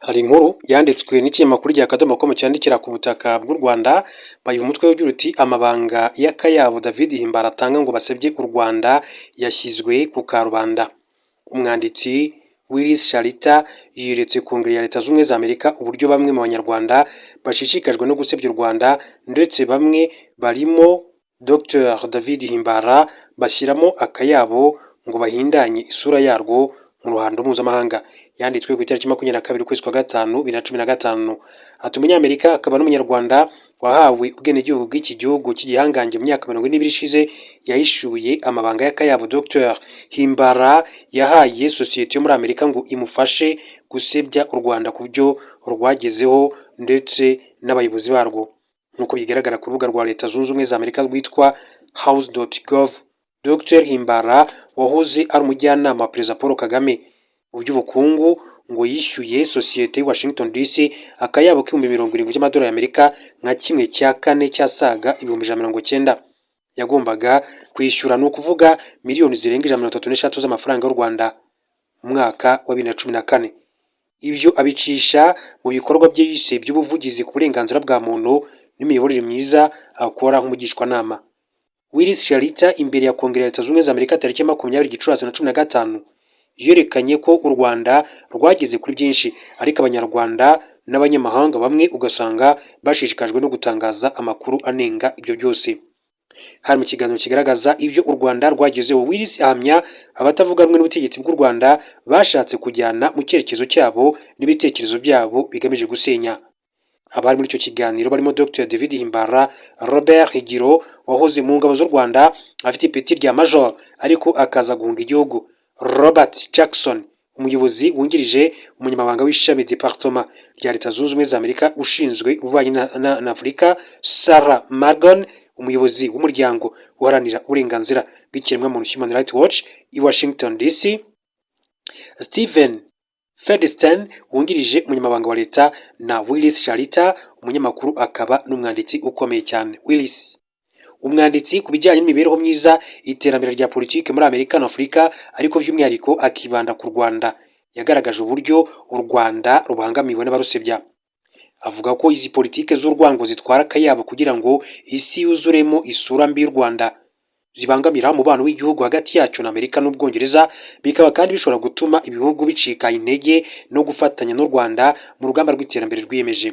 Hari inkuru yanditswe n'ikinyamakuru rya Akadomo.com cyandikira ku butaka bw'u Rwanda, bayiha umutwe ugira uti amabanga y'akayabo David Himbara atanga ngo basebye u Rwanda yashyizwe ku karubanda. Umwanditsi Willis Shalita yeretse Kongere ya Leta Zunze Ubumwe za Amerika uburyo bamwe mu banyarwanda bashishikajwe no gusebya u Rwanda, ndetse bamwe barimo Dr David Himbara bashyiramo akayabo ngo bahindanye isura yarwo mu ruhando mpuzamahanga. Yanditswe ku itariki 22 ukwezi kwa gatanu 2015. Ati umunyamerika akaba n'umunyarwanda wahawe ubwenegihugu bw'iki gihugu cy'igihangange mu myaka 20 ishize yahishuye amabanga y'akayabo Dr Himbara yahaye sosiyete yo muri Amerika ngo imufashe gusebya u Rwanda ku byo rwagezeho ndetse n'abayobozi barwo. Nk'uko bigaragara ku rubuga rwa Leta Zunze Ubumwe za Amerika rwitwa house.gov, Dr Himbara wahoze ari umujyanama wa Perezida Paul Kagame mu by'ubukungu ngo yishyuye sosiyete Washington DC akayabo k'ibihumbi 70 by'amadolari y'Amerika nka kimwe cya kane cyasaga ibihumbi 190 yagombaga kwishyura, ni ukuvuga miliyoni zirenga 136 z'amafaranga y'u Rwanda mu mwaka wa 2014. Ibyo abicisha mu bikorwa bye yise by'ubuvugizi ku burenganzira bwa muntu n'imiyoborere myiza akora nk'umugishwanama. Willis Shalita imbere ya Kongere ya Leta Zunze Ubumwe za Amerika tariki 20 Gicurasi 2015 yerekanye ko u Rwanda rwageze kuri byinshi, ariko abanyarwanda n'abanyamahanga bamwe ugasanga bashishikajwe no gutangaza amakuru anenga ibyo byose. Hari mu kiganiro kigaragaza ibyo u Rwanda rwagezeho, Willis ahamya abatavuga rumwe n'ubutegetsi bw'u Rwanda bashatse kujyana mu cyerekezo cyabo n'ibitekerezo byabo bigamije gusenya. Abari muri icyo kiganiro barimo Dr David Himbara, Robert Higiro wahoze mu ngabo z'u Rwanda afite ipeti rya major ariko akaza guhunga igihugu, Robert Jackson umuyobozi wungirije umunyamabanga w'ishami Departement rya Leta Zunze Ubumwe za Amerika ushinzwe ububanyi na Afurika, Sarah Margon umuyobozi w'umuryango uharanira uburenganzira bw'ikiremwamuntu Human Rights Watch i Washington DC, Stephen Federstein wungirije umunyamabanga wa leta, na Willis Shalita umunyamakuru akaba n'umwanditsi ukomeye cyane. Willis umwanditsi ku bijyanye n'imibereho myiza, iterambere rya politiki muri Amerika na Afurika, ariko by'umwihariko akibanda ku Rwanda, yagaragaje uburyo u Rwanda rubangamiwe n'abarusebya. Avuga ko izi politiki z'urwango zitwara akayabo kugira ngo isi yuzuremo isura mbi y'u Rwanda, zibangamira umubano w'igihugu hagati yacyo na Amerika n'Ubwongereza, bikaba kandi bishobora gutuma ibihugu bicika intege no gufatanya n'u Rwanda mu rugamba rw'iterambere rwiyemeje.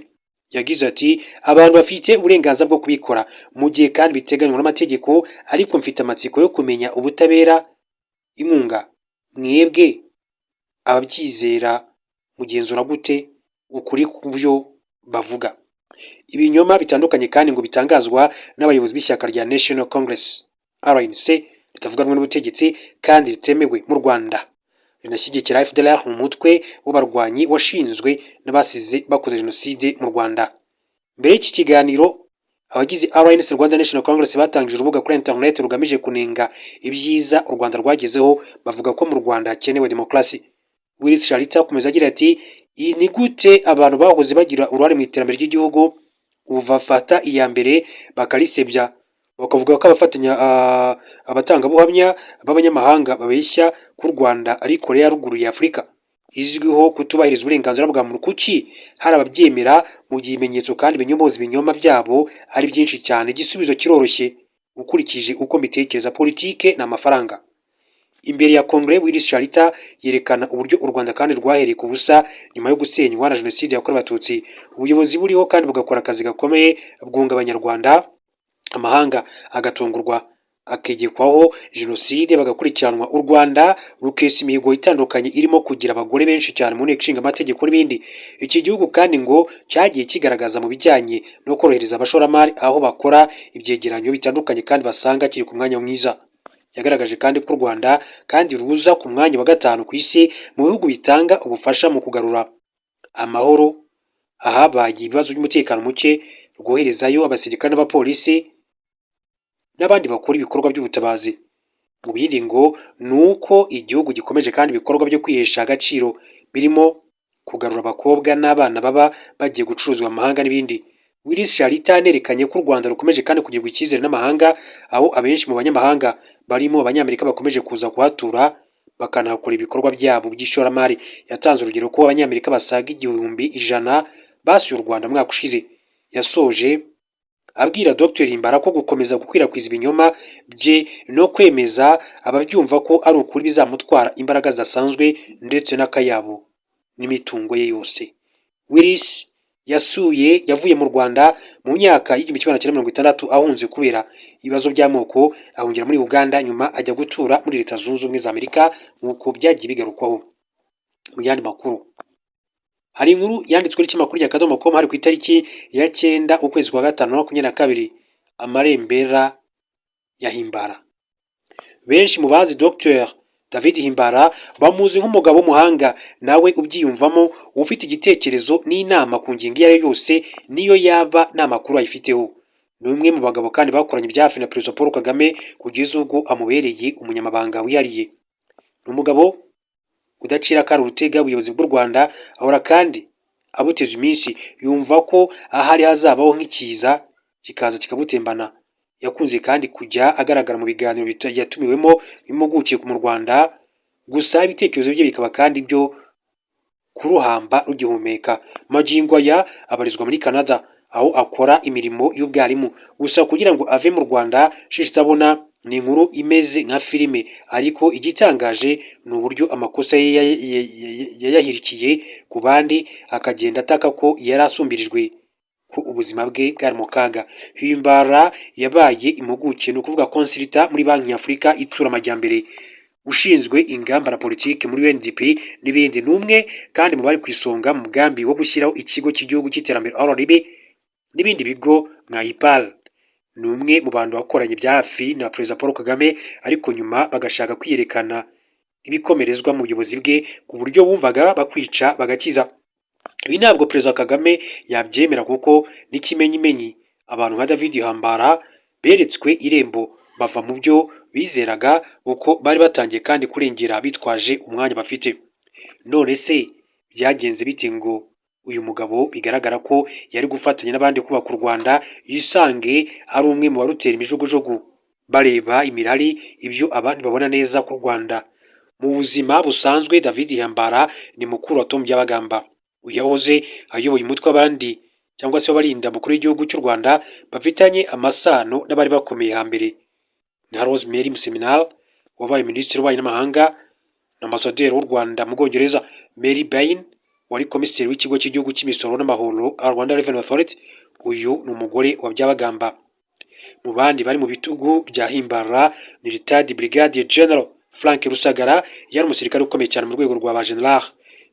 Yagize ati abantu bafite uburenganzira bwo kubikora mu gihe kandi biteganywa n'amategeko, ariko mfite amatsiko yo kumenya ubutabera inkunga. Mwebwe ababyizera mugenzura gute ukuri ku byo bavuga? Ibinyoma bitandukanye kandi ngo bitangazwa n'abayobozi b'ishyaka rya National Congress RNC ritavuga rumwe n'ubutegetsi kandi ritemewe mu Rwanda, rinashyigikira FDLR mu mutwe w'abarwanyi washinzwe n'abasize bakoze jenoside mu Rwanda. Mbere y'iki kiganiro abagize RNC Rwanda National Congress batangije urubuga kuri internet rugamije kunenga ibyiza u Rwanda rwagezeho, bavuga ko mu Rwanda hakenewe demokarasi. Willis Shalita akomeza agira ati iyi ni gute abantu bahoze bagira uruhare mu iterambere ry'igihugu ubu bafata iya mbere bakarisebya, bakavuga ko abatangabuhamya b'abanyamahanga babeshya ko u Rwanda ari Korea ya ruguru ya Afurika izwiho kutubahiriza uburenganzira bwa muntu. Kuki hari ababyemera mu gihe ibimenyetso kandi binyomoza ibinyoma byabo ari byinshi cyane? Igisubizo kiroroshye ukurikije uko mbitekereza, politike n'amafaranga. Imbere ya Kongere, Willis Shalita yerekana uburyo u Rwanda kandi rwahereye ku busa nyuma yo gusenywa na jenoside yakorewe Abatutsi. Ubuyobozi buriho kandi bugakora akazi gakomeye bwunga abanyarwanda, amahanga agatungurwa akegekwaho jenoside bagakurikiranwa. U Rwanda rukesa imihigo itandukanye irimo kugira abagore benshi cyane mu nteko ishinga amategeko n'ibindi. Iki gihugu kandi ngo cyagiye kigaragaza mu bijyanye no korohereza abashoramari aho bakora ibyegeranyo bitandukanye kandi basanga kiri ku mwanya mwiza. Yagaragaje kandi ko u Rwanda kandi ruza ku mwanya wa 5 ku isi mu bihugu bitanga ubufasha mu kugarura amahoro ahabaye ibibazo by'umutekano muke, rwoherezayo abasirikare n'abapolisi n'abandi bakora ibikorwa by'ubutabazi. Mu bindi ngo nuko igihugu gikomeje kandi ibikorwa byo kwihesha agaciro birimo kugarura abakobwa n'abana baba bagiye gucuruzwa mu mahanga n'ibindi. Willis Shalita nerekanye ko u Rwanda rukomeje kandi kugirwa icyizere n'amahanga, aho abenshi mu banyamahanga barimo abanyamerika bakomeje kuza kuhatura bakanahakora ibikorwa byabo by'ishoramari. Yatanze urugero ko abanyamerika basaga 100,000 basuye u Rwanda mwaka ushize. Yasoje abwira Dr Himbara ko gukomeza gukwirakwiza ibinyoma bye no kwemeza ababyumva ko ari ukuri bizamutwara imbaraga zidasanzwe ndetse n'akayabo n'imitungo ye yose. Willis yavuye mu Rwanda mu myaka y'1960 ahunze kubera ibibazo by'amoko, ahungira muri Uganda, nyuma ajya gutura muri Leta Zunze Ubumwe za Amerika nk'uko byagiye bigarukwaho. Mu yandi makuru, hari inkuru yanditswe n'ikinyamakuru cya Akadomo.com hari ku itariki ya 9 ukwezi kwa gatanu 2022, amarembera ya Himbara. Benshi mu bazi Dr David Himbara bamuzi nk'umugabo w'umuhanga, nawe ubyiyumvamo, ufite igitekerezo n'inama ku ngingo iyo ari yose niyo yaba n'amakuru ayifiteho. Ni umwe mu bagabo kandi bakoranye bya hafi na Perezida Paul Kagame kugeza ubwo amubereye umunyamabanga wihariye. Ni umugabo udacira akari urutega ubuyobozi bw'u Rwanda, ahora kandi abuteza iminsi, yumva ko ahari hazabaho nk'ikiza kikaza kikabutembana. Yakunze kandi kujya agaragara mu biganiro yatumiwemo impuguke mu Rwanda, gusa ibitekerezo bye bikaba kandi byo kuruhamba rugihumeka. Magingo aya abarizwa muri Canada aho akora imirimo y'ubwarimu, gusa kugira ngo ave mu Rwanda shishitabona ni inkuru imeze nka filime, ariko igitangaje ni uburyo amakosa ye yayahirikiye ku bandi, akagenda ataka ko yari asumbirijwe, ko ubuzima bwe bwari mu kaga. Himbara yabaye impuguke, ni ukuvuga consultant muri Banki y'Afurika itsura amajyambere, ushinzwe ingamba na politiki muri UNDP n'ibindi. N'umwe kandi mu bari ku isonga mu mugambi wo gushyiraho ikigo cy'igihugu cy'iterambere RDB n'ibindi bigo nka IPAL. Ni umwe mu bantu bakoranye bya hafi na Perezida Paul Kagame, ariko nyuma bagashaka kwiyerekana ibikomerezwa mu buyobozi bwe ku buryo bumvaga bakwica bagakiza. Ibi ntabwo Perezida Kagame yabyemera, kuko n'ikimenyimenyi abantu nka David Himbara beretswe irembo bava mu byo bizeraga, uko bari batangiye kandi kurengera bitwaje umwanya bafite. None se byagenze bite ngo uyu mugabo bigaragara ko yari gufatanya n'abandi kubaka u Rwanda yisange ari umwe mu barutera imijugujugu, bareba imirari ibyo abandi babona neza ku Rwanda? Mu buzima busanzwe David Himbara ni mukuru wa Tom Byabagamba, uyahoze ayoboye umutwe w'abandi cyangwa se w'abarinda mukuru w'igihugu cy'u Rwanda bafitanye amasano n'abari bakomeye hambere, nka Rosemary Museminal wabaye minisitiri w'ububanyi n'amahanga na ambasaderi w'u Rwanda mu Bwongereza, Mary Bain wari komiseri w'ikigo cy'igihugu cy'imisoro n'amahoro Rwanda Revenue Authority. Uyu ni umugore wa Byabagamba. Mu bandi bari mu bitugu bya Himbara ni Retired Brigadier General Frank Rusagara, yari umusirikare ukomeye cyane mu rwego rwa ba General.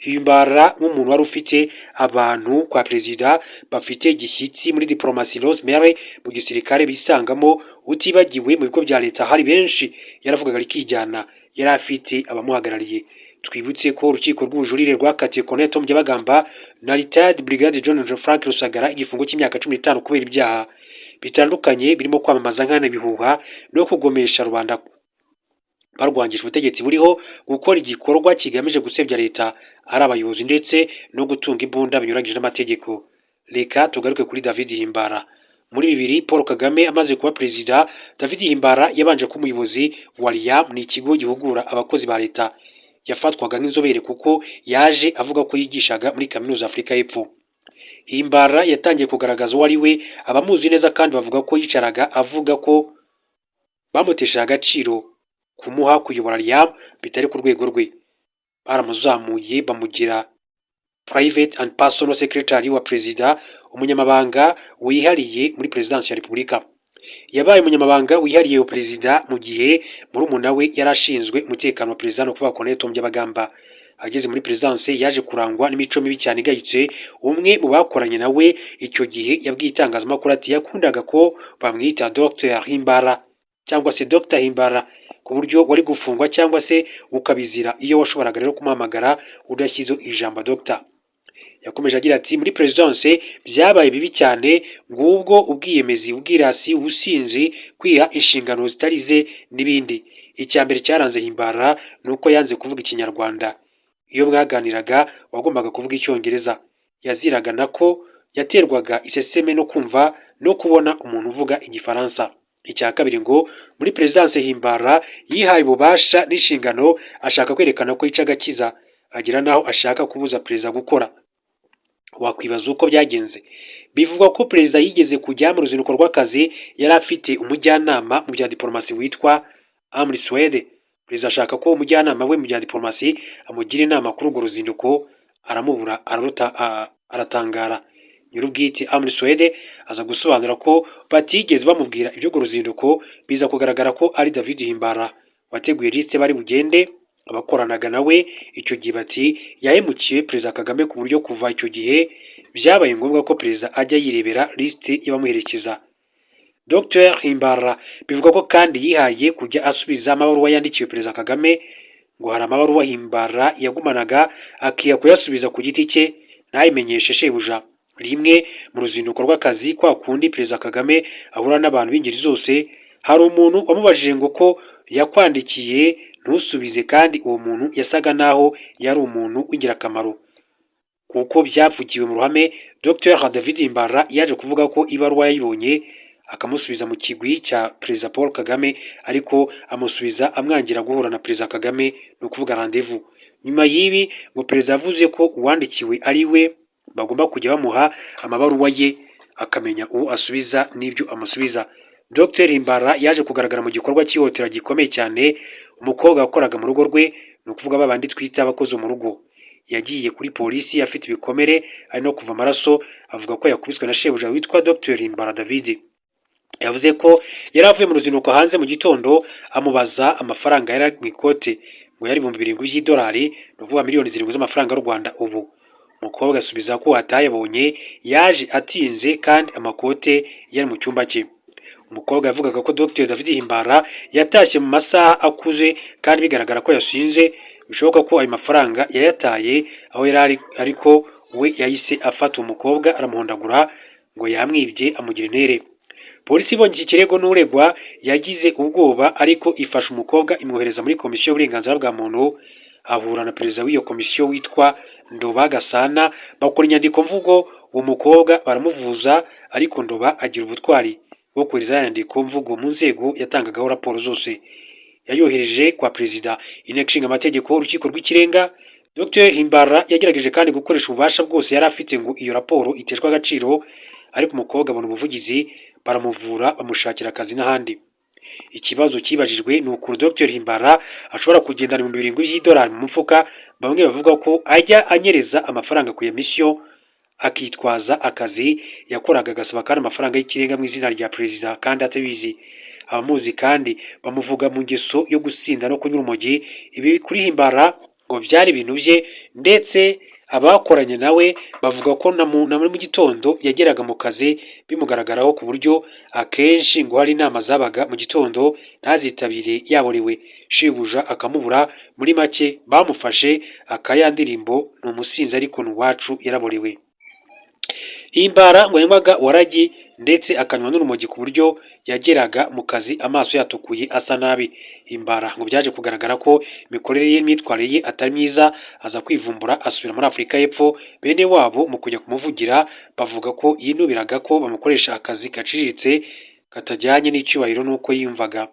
Himbara nk'umuntu wari ufite abantu kwa perezida bafite igishyitsi muri diplomasi, Rosemary mu gisirikare bisangamo, utibagiwe mu bigo bya leta hari benshi yaravugaga rikijyana, yari afite abamuhagarariye. Twibutse ko urukiko rw'ubujurire rwakatiye Colonel Tom Byabagamba na Retired Brigadier General Frank Rusagara igifungo cy'imyaka 15 kubera ibyaha bitandukanye birimo kwamamaza nkana ibihuha no kugomesha rubanda barwangije ubutegetsi buriho, gukora igikorwa kigamije gusebya leta ari abayobozi, ndetse no gutunga imbunda binyuranyije n'amategeko. Reka tugaruke kuri David Himbara. Muri 2000 Paul Kagame amaze kuba perezida, David Himbara yabanje kuba umuyobozi wa RIAM, ni ikigo gihugura abakozi ba leta. Yafatwaga nk'inzobere kuko yaje avuga ko yigishaga muri kaminuza Afurika y'Epfo. Himbara yatangiye kugaragaza uwo ari we, abamuzi neza kandi bavuga ko yicaraga avuga ko bamutesheje agaciro kumuha kuyobora RIAM bitari ku rwego rwe. Baramuzamuye bamugira private and personal secretary wa perezida, umunyamabanga wihariye muri Perezidansi ya Repubulika. Yabaye umunyamabanga wihariye wa perezida mu gihe murumuna we yarashinzwe umutekano wa perezida no kuvuga Colonel Tom Byabagamba. Ageze muri Perezidansi yaje kurangwa n'imico mibi cyane igayitse. Umwe mu bakoranye nawe icyo gihe yabwiye itangazamakuru ati yakundaga ko bamwita Dr Himbara cyangwa se Dr Himbara, ku buryo wari gufungwa cyangwa se ukabizira iyo washoboraga rero kumuhamagara udashyizeho ijambo Dr. Yakomeje agira ati muri Perezidansi byabaye bibi cyane, ngubwo ubwiyemezi, ubwirasi, ubusinzi, kwiha inshingano zitari ze n'ibindi. Icyambere cyaranze Himbara nuko yanze kuvuga Ikinyarwanda. Iyo mwaganiraga wagombaga kuvuga Icyongereza. Yaziraga nako yaterwaga iseseme no kumva no kubona umuntu uvuga Igifaransa. Icya kabiri ngo muri Perezidanse Himbara yihaye ububasha n'inshingano ashaka kwerekana ko yica agakiza, agira naho ashaka kubuza perezida gukora. Wakwibaza uko byagenze. Bivugwa ko perezida yigeze kujya mu ruzinduko rw'akazi yari afite umujyanama mu bya diplomasi witwa Amri Swede. Perezida ashaka ko umujyanama we mu bya diplomasi amugira inama kuri urwo ruzinduko, aramubura, aratangara. Nyir'ubwite Amri Swede aza gusobanura ko batigeze bamubwira iby'urwo ruzinduko, biza kugaragara ko ari David Himbara wateguye lisite bari bugende. Abakoranaga nawe icyo gihe bati yahemukiye Perezida Kagame ku buryo kuva icyo gihe byabaye ngombwa ko perezida ajya yirebera lisite y'abamuherekeza. Dr Himbara bivugwa ko kandi yihaye kujya asubiza amabaruwa yandikiwe Perezida Kagame, ngo hari amabaruwa Himbara yagumanaga akiya kuyasubiza ku giti cye ntayimenyeshe shebuja. Rimwe mu ruzinduko rw'akazi kwa kundi Perezida Kagame ahura n'abantu b'ingeri zose, hari umuntu wamubajije ngo ko yakwandikiye ntusubize, kandi uwo muntu yasaga naho yari umuntu w'ingirakamaro. Kuko byavugiwe mu ruhame, Dr David Himbara yaje kuvuga ko ibaruwa yayibonye akamusubiza mu kigwi cya Perezida Paul Kagame, ariko amusubiza amwangira guhura na Perezida Kagame, ni ukuvuga randevu. Nyuma y'ibi ngo perezida yavuze ko uwandikiwe ari we bagomba kujya bamuha amabaruwa ye akamenya uwo asubiza n'ibyo amusubiza. Dr Himbara yaje kugaragara mu gikorwa cy'ihotera gikomeye cyane umukobwa wakoraga mu rugo rwe, ni ukuvuga babandi twita abakozi mu rugo. Yagiye kuri polisi afite ibikomere ari no kuva amaraso, avuga ko yakubiswe na shebuja witwa Dr Himbara David. Yavuze ko yari avuye mu ruzinduko hanze mu gitondo, amubaza amafaranga yari mu ikote, ngo yari 7,000 by'idolari, ni ukuvuga miliyoni 7 z'amafaranga y'u Rwanda ubu. Umukobwa asubiza ko atayabonye, yaje atinze kandi amakote yari mu cyumba cye. Umukobwa yavugaga ko Dr David Himbara yatashye mu masaha akuze kandi bigaragara ko yasinze, bishoboka ko ayo mafaranga yayataye aho yari, ariko we yahise afata umukobwa aramuhondagura ngo yamwibye amugira intere. Polisi ibonye iki kirego n'uregwa yagize ubwoba, ariko ifasha umukobwa imwohereza muri komisiyo y'uburenganzira bwa muntu, ahura na perezida w'iyo komisiyo witwa Ndoba Gasana, bakora inyandiko mvugo. Uwo mukobwa baramuvuza, ariko Ndoba agira ubutwari bwo kohereza inyandiko mvugo mu nzego yatangagaho raporo zose. Yayohereje kwa perezida, inteko ishinga amategeko, urukiko rw'ikirenga. Dr Himbara yagerageje kandi gukoresha ububasha bwose yari afite ngo iyo raporo iteshwe agaciro, ariko umukobwa abona umuvugizi, baramuvura, bamushakira akazi n'ahandi. Ikibazo kibajijwe ni ukuntu Dr Himbara ashobora kugendana 7,000 by'idolari mu mufuka. Bamwe bavuga ko ajya anyereza amafaranga ku ya misiyo, akitwaza akazi yakoraga, agasaba kandi amafaranga y'ikirenga mu izina rya perezida kandi atabizi. Abamuzi kandi bamuvuga mu ngeso yo gusinda no kunywa urumogi. Ibi kuri Himbara ngo byari ibintu bye, ndetse abakoranye nawe bavuga ko na muri mu gitondo yageraga mu kazi bimugaragaraho, ku buryo akenshi ngo hari inama zabaga mu gitondo ntazitabire yaborewe, shebuja akamubura. Muri make bamufashe akaya ndirimbo ni umusinzi ariko n'uwacu yaraborewe. Himbara ngo yanywaga waragi ndetse akanywa n'urumogi, ku buryo yageraga mu kazi amaso yatukuye asa nabi. Himbara ngo byaje kugaragara ko imikorere ye n'imyitwarire ye atari myiza, aza kwivumbura asubira muri Afurika y'Epfo. Bene wabo mu kujya kumuvugira bavuga ko yinubiraga ko bamukoresha akazi gaciriritse katajyanye n'icyubahiro n'uko yiyumvaga.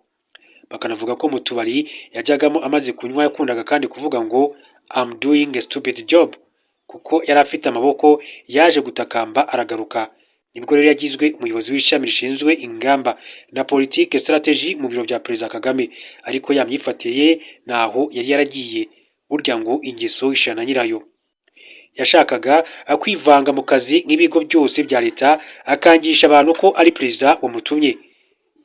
Bakanavuga ko mu tubari yajyagamo amaze kunywa yakundaga kandi kuvuga ngo I'm doing a stupid job, kuko yari afite amaboko. Yaje gutakamba aragaruka. Nibwo rero yagizwe umuyobozi w'ishami rishinzwe ingamba na politike strategy mu biro bya Perezida Kagame, ariko yamyifatiriye naho yari yaragiye. Burya ngo ingeso ishana nyirayo. Yashakaga kwivanga mu kazi nk'ibigo byose bya leta, akangisha abantu ko ari perezida wamutumye.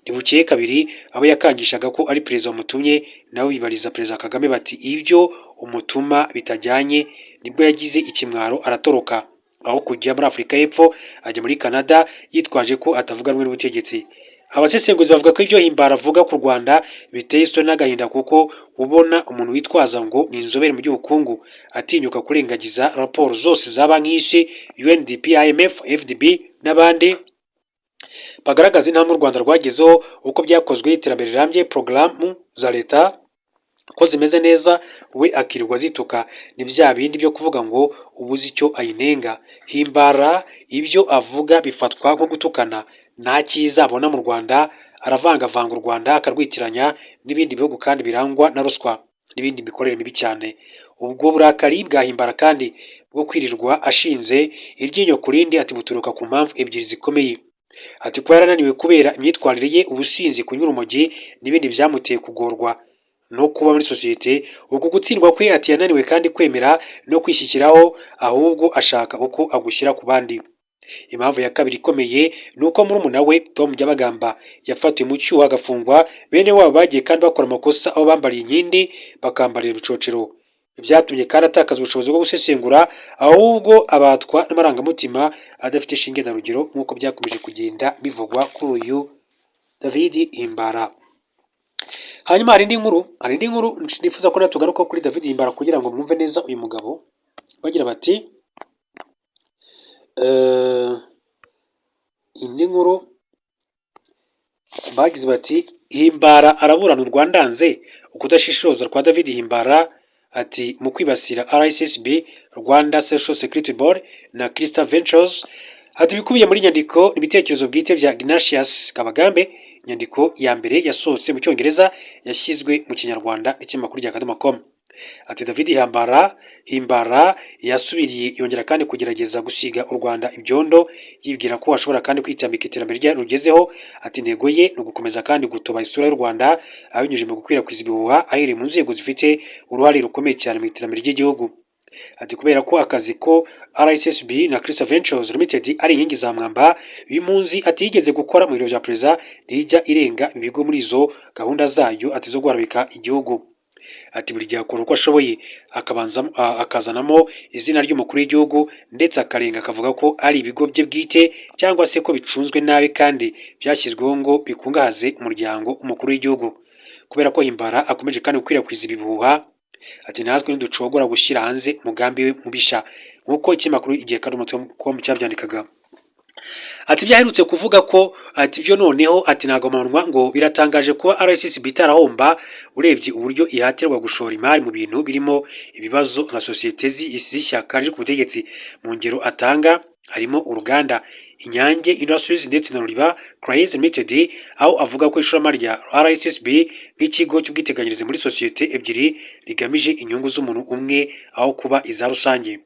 Ntibukeye kabiri abo yakangishaga ko ari perezida wamutumye nabo bibariza Perezida Kagame bati ibyo umutuma bitajyanye. Nibwo yagize ikimwaro aratoroka, aho kujya muri Afurika y'Epfo ajya muri Canada yitwaje ko atavuga rumwe n'ubutegetsi. Abasesenguzi bavuga ko ibyo Himbara avuga ku Rwanda biteye isoni n'agahinda, kuko ubona umuntu witwaza ngo ni inzobere mu by'ubukungu atinyuka kurengagiza raporo zose za banki y'isi, UNDP, IMF, FDB n'abandi bagaragaza intambwe u Rwanda rwagezeho, uko byakozwe, iterambere rirambye, porogaramu za leta ko zimeze neza, we akirirwa zituka. Ni bya bindi byo kuvuga ngo ubuze icyo ayinenga. Himbara ibyo avuga bifatwa nko gutukana. Nta cyiza abona mu Rwanda, aravangavanga u Rwanda akarwitiranya n'ibindi bihugu kandi birangwa na ruswa n'ibindi mikorere mibi cyane. Ubwo burakari bwa Himbara kandi bwo kwirirwa ashinze iryinyo ku rindi ati buturuka ku mpamvu ebyiri zikomeye. Ati kuba yarananiwe kubera imyitwarire ye, ubusinzi, kunywa urumogi n'ibindi byamuteye kugorwa no kuba muri sosiyete. Uku gutsindwa kwe ati yananiwe kandi kwemera no kwishyikiraho, ahubwo ashaka uko agushyira ku bandi. Impamvu ya kabiri ikomeye ni uko murumuna we Tom Byabagamba yafatiwe mu cyuho agafungwa, bene wabo bagiye kandi bakora amakosa aho bambariye inkindi bakambarira ibicocero. Byatumye kandi atakaza ubushobozi bwo gusesengura, ahubwo abatwa n'amarangamutima adafite ishinge na rugero nk'uko byakomeje kugenda bivugwa kuri uyu David Himbara. Hanyuma hari indi nkuru nifuza ko natugaruka kuri David Himbara kugira ngo mwumve neza uyu mugabo. Bagira bati indi nkuru bagize bati Himbara araburana u Rwanda nze ukudashishoza kwa David Himbara ati mu kwibasira RSSB, Rwanda Social Security Board na Crystal Ventures. Ati bikubiye muri nyandiko ibitekerezo bwite bya Ignatius Kabagambe, inyandiko ya mbere yasohotse mu Cyongereza yashyizwe mu Kinyarwanda n'ikinyamakuru rya Akadomo.com. Ati David Himbara yasubiriye yongera kandi kugerageza gusiga u Rwanda ibyondo, yibwira ko ashobora kandi kwitambika iterambere rye rugezeho. Ati intego ye ni ugukomeza kandi gutoba isura y'u Rwanda abinyujije mu gukwirakwiza ibihuha ahereye mu nzego zifite uruhare rukomeye cyane mu iterambere ry'igihugu. Ati kubera ko akazi ko RSSB na Crystal Ventures Limited ari inkingi za mwamba, uyu munsi atigeze gukora mu biro bya perezida ntijya irenga ibigo muri izo gahunda zayo ati zo guharabika igihugu. Ati buri gihe akora uko ashoboye akazanamo izina ry'umukuru w'igihugu, ndetse akarenga akavuga ko ari ibigo bye bwite cyangwa se ko bicunzwe nabi kandi byashyizweho ngo bikungahaze umuryango umukuru w'igihugu. Kubera ko Himbara akomeje kandi gukwirakwiza ibihuha, ati natwe ntiducogora gushyira hanze umugambi we mubisha nk'uko ikinyamakuru Igihe Akadomo.com cyabyandikaga. Ati byaherutse kuvuga ko ati byo noneho ati nagamanwa ngo biratangaje kuba RSSB itarahomba urebye uburyo ihatirwa gushora imari mu bintu birimo ibibazo na sosiyete z'ishyaka riri ku butegetsi. Mu ngero atanga harimo uruganda Inyange Industries ndetse na Ruriba Cranes Limited, aho avuga ko ishoramari rya RSSB nk'ikigo cy'ubwiteganyirize muri sosiyete ebyiri rigamije inyungu z'umuntu umwe aho kuba iza rusange.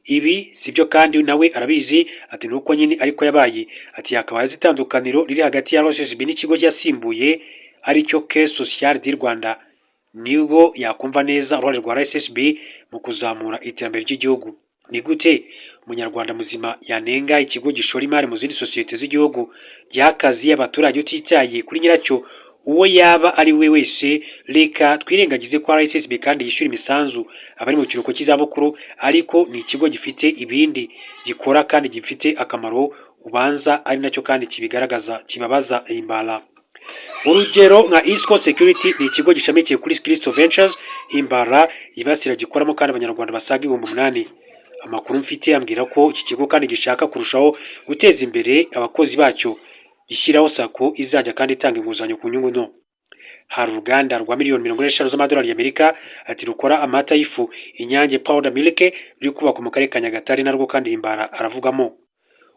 Ibi sibyo kandi nawe arabizi, ati nuko nyine ariko yabaye. Ati yakabaye itandukaniro riri hagati ya RSSB n'ikigo cyasimbuye aricyo Caisse Sociale du Rwanda, nibwo yakumva neza uruhare rwa RSSB mu kuzamura iterambere ry'igihugu. Ni gute umunyarwanda muzima yanenga ikigo gishora imari mu zindi sosiyete z'igihugu y'akazi y'abaturage utitaye kuri nyiracyo uwo yaba ari we wese? Reka twirengagize ko RSSB kandi yishyura imisanzu abari mu kiruhuko cy'izabukuru, ariko ni ikigo gifite ibindi gikora kandi gifite akamaro, ubanza ari nacyo kandi kibabaza Himbara. Urugero nka Isco Security ni ikigo gishamikiye kuri Crystal Ventures Himbara yibasira gikoramo kandi abanyarwanda basaga 8,000. Amakuru mfite ambwira ko iki kigo kandi gishaka kurushaho guteza imbere abakozi bacyo, gishyiraho sako izajya kandi itanga inguzanyo ku nyungu nto. Hari uruganda rwa miliyoni 50 z'amadolari y'Amerika ati rukora amata y'ifu Inyange Powder Milk ruri kubaka mu karere ka Nyagatare, narwo kandi Himbara aravugamo.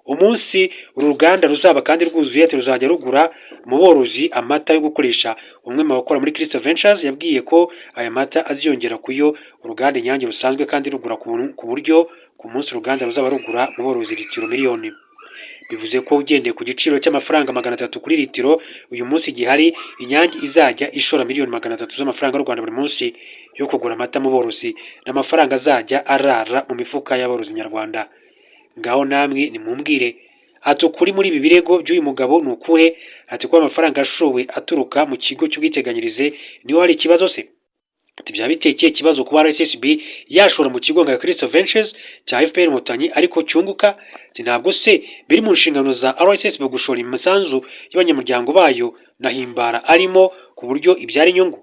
Umunsi uru ruganda ruzaba kandi rwuzuye ati ruzajya rugura mu borozi amata yo gukoresha. Umwe mu bakora muri Crystal Ventures yabwiye ko aya mata aziyongera kuyo uruganda Inyange rusanzwe kandi rugura ku buryo ku munsi uruganda ruzaba rugura mu borozi litiro miliyoni. Bivuze ko ugendeye ku giciro cy'amafaranga 300 kuri litiro uyu munsi gihari, Inyange izajya ishora miliyoni 300 z'amafaranga y'u Rwanda buri munsi yo kugura amata mu borozi, n'amafaranga azajya arara mu mifuka y'aborozi nyarwanda. Ngaho namwe nimumbwire, ati ukuri muri ibi birego by'uyu mugabo ni ukuhe? Ati ko amafaranga ashowe aturuka mu kigo cy'ubwiteganyirize niho hari ikibazo se? Ati byaba bitekeye ikibazo kuba RSSB yashora mu kigo nka Crystal Ventures cya FPR Inkotanyi ariko cyunguka? Ati ntabwo se biri mu nshingano za RSSB gushora imisanzu y'abanyamuryango bayo na Himbara arimo ku buryo ibyara inyungu?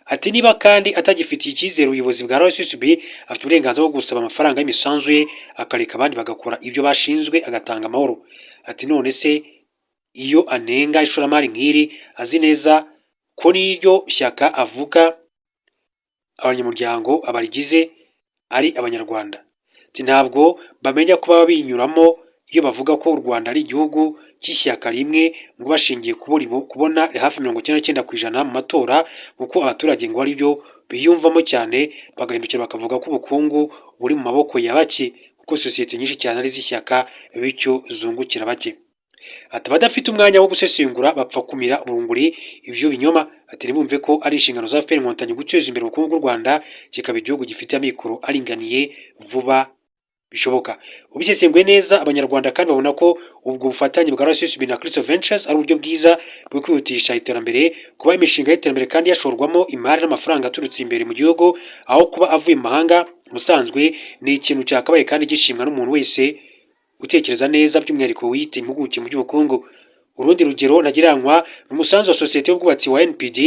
Ati niba kandi atagifitiye icyizere ubuyobozi bwa RSSB, afite uburenganzira bwo gusaba amafaranga y'imisanzu ye akareka abandi bagakora ibyo bashinzwe agatanga amahoro. Ati none se iyo anenga ishoramari nk'iri azi neza ko n'iryo shyaka avuga abanyamuryango abarigize ari abanyarwanda? Ati ntabwo bamenya ko baba binyuramo iyo bavuga ko u Rwanda ari igihugu cy'ishyaka rimwe ngo bashingiye kubona hafi 99% mu matora kuko abaturage ngo ari byo biyumvamo cyane, bagahindukira bakavuga ko ubukungu buri mu maboko ya bake kuko sosiyete nyinshi cyane ari iz'ishyaka bityo zungukira bake. Ati abadafite umwanya wo gusesengura bapfa kumira burunguri ibyo binyoma. Ati ntibumve ko ari inshingano za FPR Inkotanyi guteza imbere ubukungu bw'u Rwanda kikaba igihugu gifite amikoro aringaniye vuba bishoboka. Ubisesenguye neza abanyarwanda kandi babona ko ubwo bufatanye bwa RSSB na Crystal Ventures ari uburyo bwiza bwo kwihutisha iterambere, kuba imishinga y'iterambere kandi yashorwamo imari n'amafaranga aturutse imbere mu gihugu aho kuba avuye mu mahanga. Musanzwe ni ikintu cyakabaye kandi gishimwa n'umuntu wese utekereza neza, by'umwihariko wiyita impuguke mu by'ubukungu. Urundi rugero ntagereranywa ni umusanzu wa sosiyete y'ubwubatsi wa NPD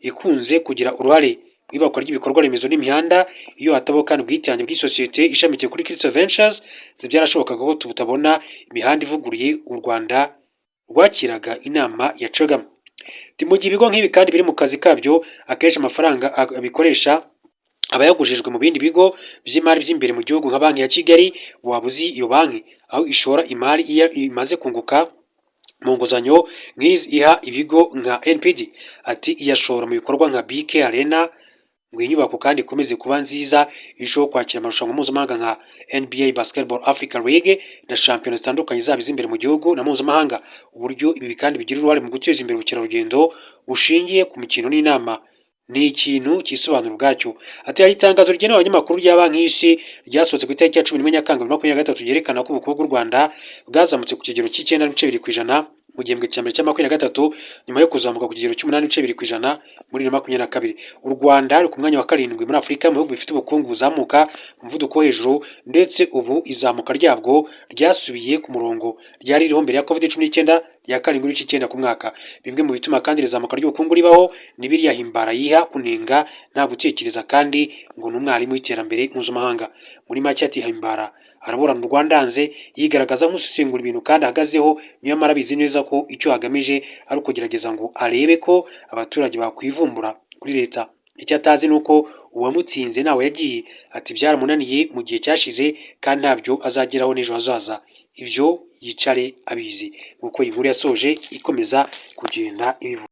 ikunze kugira uruhare mu ibakwa ry'ibikorwa remezo n'imihanda. Iyo hatabaho kandi ubwitange bw'isosiyete ishamikiye kuri Crystal Ventures byarashobokaga ko tutabona imihanda ivuguruye u Rwanda rwakiraga inama ya CHOGM. Mu gihe ibigo nk'ibi kandi biri mu kazi kabyo, akenshi amafaranga abikoresha abayagujijwe mu bindi bigo by'imari by'imbere mu gihugu nka Banki ya Kigali. Wabuzi iyo banki aho ishora imari iyo imaze kunguka mu nguzanyo nk'izi iha ibigo nka NPD. Ati iyashora mu bikorwa nka BK Arena ngo inyubako kandi ikomeze kuba nziza, irushaho kwakira amarushanwa mpuzamahanga nka NBA Basketball Africa League na shampiyona zitandukanye zaba iz'imbere mu gihugu na mpuzamahanga. Uburyo ibi kandi bigira uruhare mu guteza imbere ubukerarugendo bushingiye ku mikino n'inama ni ikintu cyisobanura ubwacyo. Ati hari itangazo rigenewe abanyamakuru rya Banki y'Isi ryasohotse ku itariki ya 10 Nyakanga 2023 ryerekana ko ubukungu bw'u Rwanda bwazamutse ku kigero cy'9.2% mu gihembwe cya mbere cya 2023 nyuma yo kuzamuka ku kigero cy'8.2% muri 2022. U Rwanda ruri ku mwanya wa 7 muri Afurika mu bihugu bifite ubukungu buzamuka ku muvuduko wo hejuru, ndetse ubu izamuka ryabwo ryasubiye ku murongo ryari ririho mbere ya COVID-19 ya 7.9% ku mwaka. Bimwe mu bituma kandi rizamuka ry'ubukungu ribaho ni biriya himbara yiha kunenga nta gutekereza kandi ngo ni umwarimu w'iterambere mpuzamahanga. Muri make ati himbara araburana u Rwanda hanze yigaragaza nk'usesengura ibintu kandi ahagazeho, nyamara abizi neza ko icyo agamije ari ukugerageza ngo arebe ko abaturage bakwivumbura kuri leta. Icyo atazi nuko uwamutsinze nawe yagiye. Ati byaramunaniye mu gihe cyashize kandi ntabyo azageraho n'ejo hazaza. Ibyo yicare abizi. Nk'uko inkuru yasoje ikomeza kugenda ibivuga.